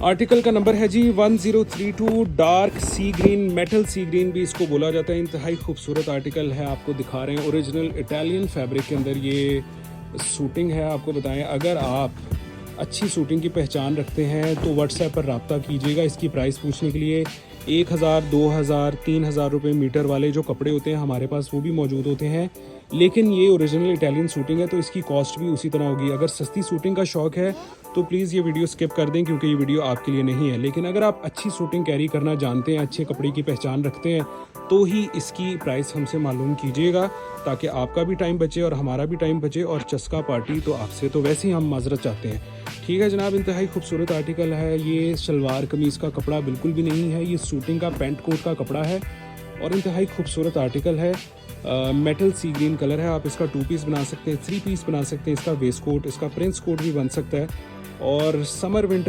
Article का number है जी 1032। Dark सी green, metal सी green भी इसको बोला जाता है। इंतहाई खूबसूरत आर्टिकल है, आपको दिखा रहे हैं। ओरिजिनल इटालियन फैब्रिक के अंदर ये सूटिंग है। आपको बताएं, अगर आप अच्छी सूटिंग की पहचान रखते हैं तो व्हाट्सएप पर रब्ता कीजिएगा। इसकी प्राइस पूछने के लिए 1000, 2000, 3000 रुपये मीटर वाले जो कपड़े होते हैं हमारे पास वो भी मौजूद होते हैं। लेकिन ये ओरिजिनल इटालियन सूटिंग है तो इसकी कॉस्ट भी उसी तरह होगी। अगर सस्ती सूटिंग का शौक है तो प्लीज़ ये वीडियो स्किप कर दें, क्योंकि ये वीडियो आपके लिए नहीं है। लेकिन अगर आप अच्छी सूटिंग कैरी करना जानते हैं, अच्छे कपड़े की पहचान रखते हैं, तो ही इसकी प्राइस हमसे मालूम कीजिएगा, ताकि आपका भी टाइम बचे और हमारा भी टाइम बचे। और चस्का पार्टी तो आपसे तो वैसे ही हम माजरत चाहते हैं। ठीक है जनाब, इंतहाई खूबसूरत आर्टिकल है। ये शलवार कमीज़ का कपड़ा बिल्कुल भी नहीं है, ये सूटिंग का पेंट कोट का कपड़ा है और इंतहाई खूबसूरत आर्टिकल है। मेटल सी ग्रीन कलर है। आप इसका 2 पीस बना सकते हैं, 3 पीस बना सकते हैं। इसका वेस्ट कोट, इसका प्रिंस कोट भी बन सकता है। और समर विंटर